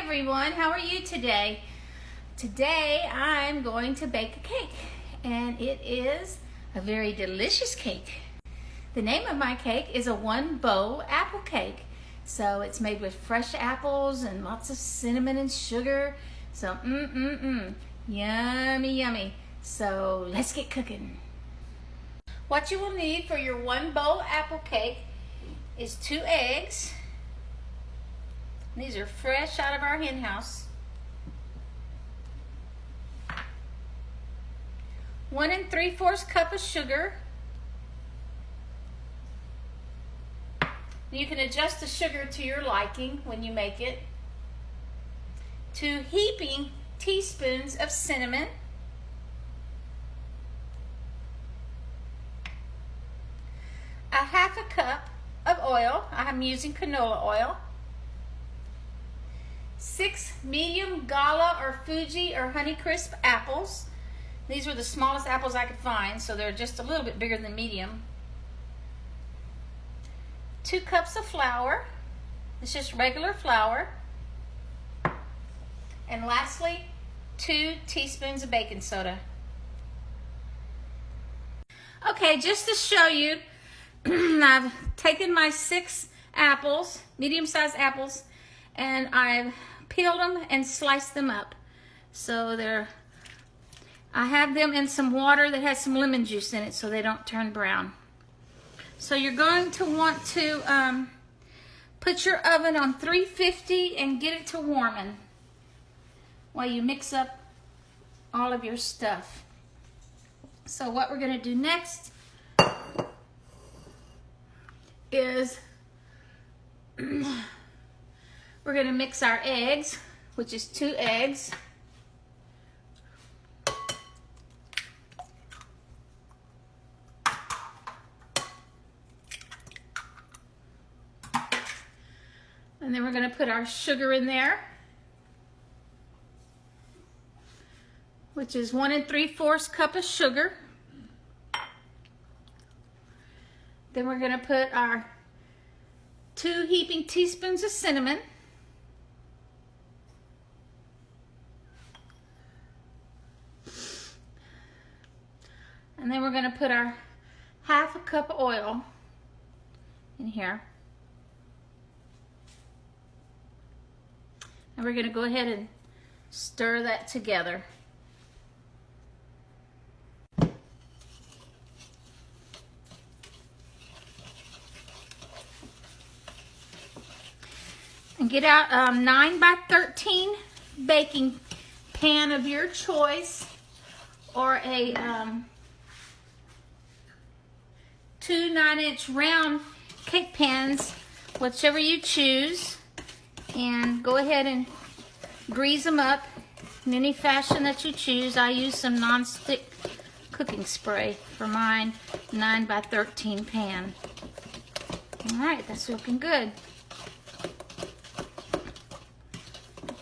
everyone, how are you today? Today I'm going to bake a cake, and it is a very delicious cake. The name of my cake is a one bowl apple cake. So it's made with fresh apples and lots of cinnamon and sugar. So yummy, yummy. So let's get cooking. What you will need for your one bowl apple cake is 2 eggs. These are fresh out of our hen house. 1 3/4 cup of sugar. You can adjust the sugar to your liking when you make it. 2 heaping teaspoons of cinnamon. A 1/2 cup of oil. I'm using canola oil. 6 medium Gala or Fuji or Honeycrisp apples. These were the smallest apples I could find, so they're just a little bit bigger than medium. 2 cups of flour. It's just regular flour. And lastly, 2 teaspoons of baking soda. Okay, just to show you, I've taken my 6 apples, medium-sized apples, and I've peeled them and sliced them up. So I have them in some water that has some lemon juice in it so they don't turn brown. So you're going to want to put your oven on 350 and get it to warming while you mix up all of your stuff. So what we're going to do next is we're going to mix our eggs, which is 2 eggs. And then we're going to put our sugar in there, which is 1 3/4 cup of sugar. Then we're going to put our 2 heaping teaspoons of cinnamon. And then we're going to put our 1/2 cup of oil in here. And we're going to go ahead and stir that together. And get out a 9 by 13 baking pan of your choice, or a 2 9-inch round cake pans, whichever you choose. And go ahead and grease them up in any fashion that you choose. I use some non-stick cooking spray for mine 9 by 13 pan. All right, that's looking good.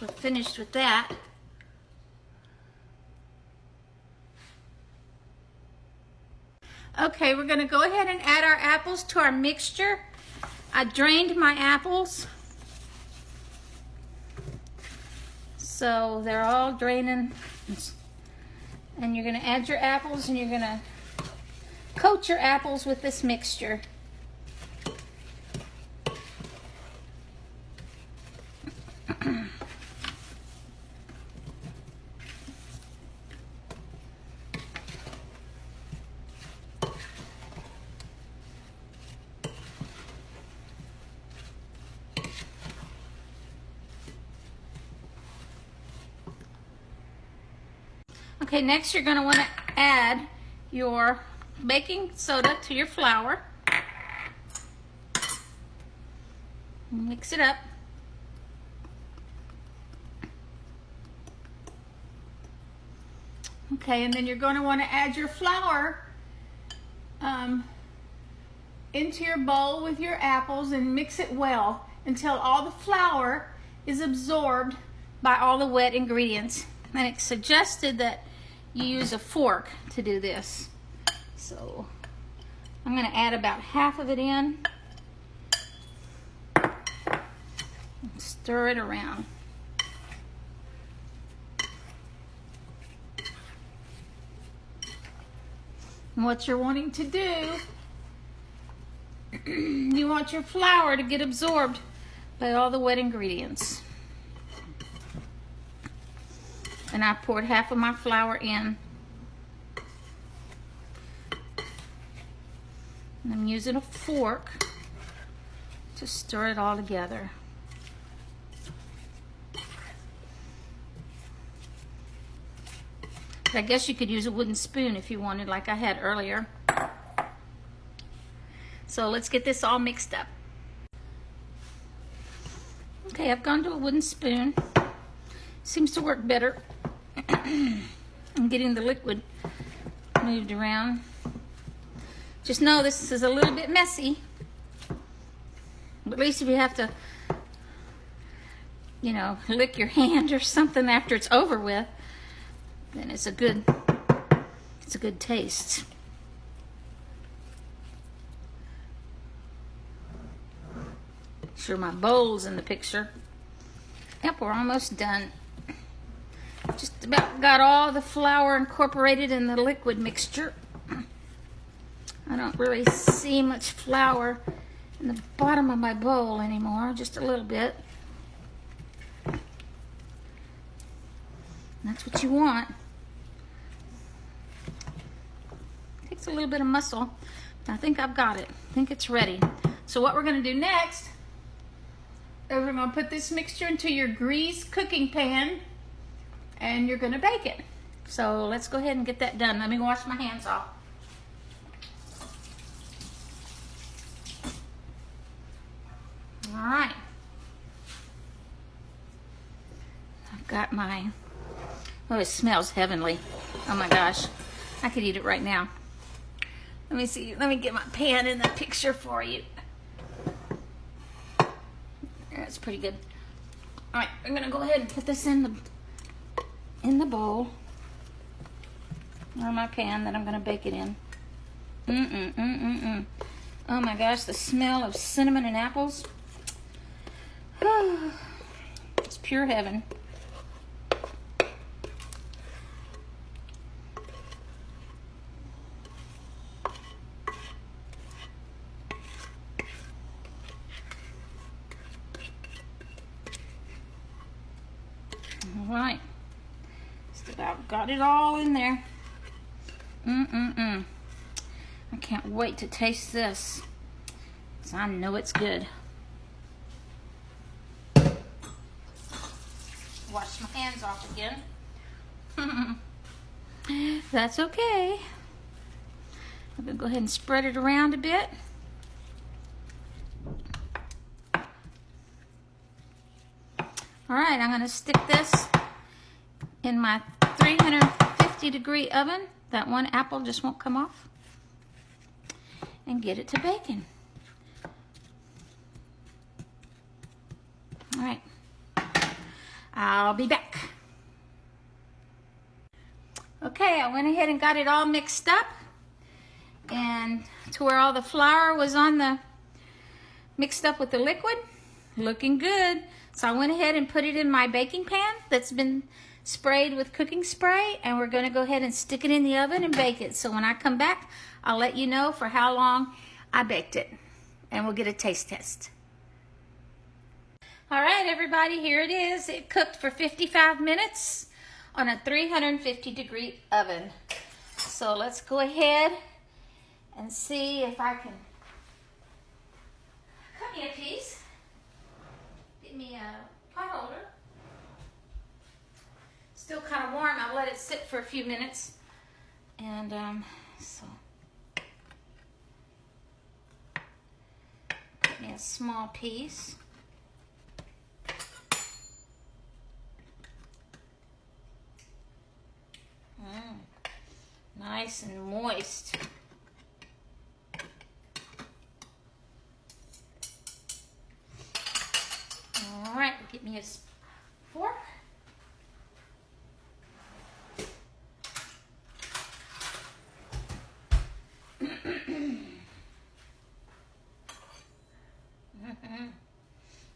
We're finished with that. Okay, we're going to go ahead and add our apples to our mixture. I drained my apples, so they're all draining. And you're going to add your apples, and you're going to coat your apples with this mixture. Okay, next you're going to want to add your baking soda to your flour. Mix it up. Okay, and then you're going to want to add your flour into your bowl with your apples and mix it well until all the flour is absorbed by all the wet ingredients. And it's suggested that you use a fork to do this. So I'm going to add about half of it in. Stir it around. what you're wanting to do, you want your flour to get absorbed by all the wet ingredients. And I poured half of my flour in. And I'm using a fork to stir it all together. I guess you could use a wooden spoon if you wanted, like I had earlier. So let's get this all mixed up. Okay, I've gone to a wooden spoon. Seems to work better. I'm getting the liquid moved around. Just know this is a little bit messy. But at least if you have to, you know, lick your hand or something after it's over with, then it's a good taste. Sure, my bowl's in the picture. Yep, we're almost done. Just about got all the flour incorporated in the liquid mixture. I don't really see much flour in the bottom of my bowl anymore, just a little bit. That's what you want. Takes a little bit of muscle. I think I've got it. I think it's ready. So what we're going to do next is we're going to put this mixture into your greased cooking pan and you're going to bake it. So let's go ahead and get that done. Let me wash my hands off. All right. I've got my, oh, it smells heavenly. Oh my gosh. I could eat it right now. Let me see. Let me get my pan in the picture for you. That's pretty good. All right, I'm gonna go ahead and put this in the bowl or my pan that I'm gonna bake it in. Oh my gosh, the smell of cinnamon and apples. It's pure heaven. All right, just about got it all in there. I can't wait to taste this, because I know it's good. Wash my hands off again. That's okay. I'm gonna go ahead and spread it around a bit. All right, I'm gonna stick this in my 350-degree oven. That one apple just won't come off. And get it to baking. All right, I'll be back. Okay, I went ahead and got it all mixed up and to where all the flour was on the, mixed up with the liquid. Looking good. So I went ahead and put it in my baking pan that's been sprayed with cooking spray, and we're gonna go ahead and stick it in the oven and bake it. So when I come back, I'll let you know for how long I baked it, and we'll get a taste test. All right, everybody, here it is. It cooked for 55 minutes on a 350-degree oven. So let's go ahead and see if I can cut me a piece. Get me a pot holder. Still kind of warm. I'll let it sit for a few minutes. And so cut me a small piece. Nice and moist. All right, get me a fork.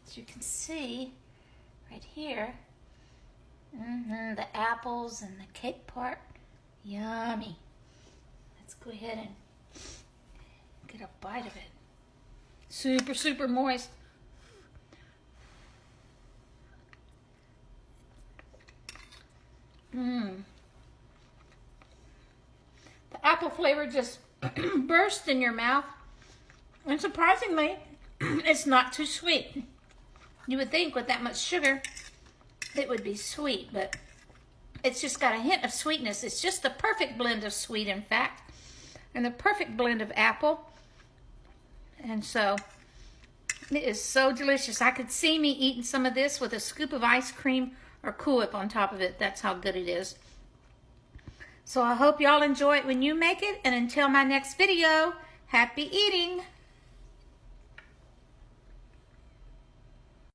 As you can see right here, the apples and the cake part, yummy. Let's go ahead and get a bite of it. Super, super moist. Mmm. The apple flavor just burst in your mouth. And surprisingly, it's not too sweet. You would think with that much sugar, it would be sweet, but it's just got a hint of sweetness. It's just the perfect blend of sweet, in fact, and the perfect blend of apple. And so, it is so delicious. I could see me eating some of this with a scoop of ice cream or Cool Whip on top of it. That's how good it is. So I hope y'all enjoy it when you make it. And until my next video, happy eating.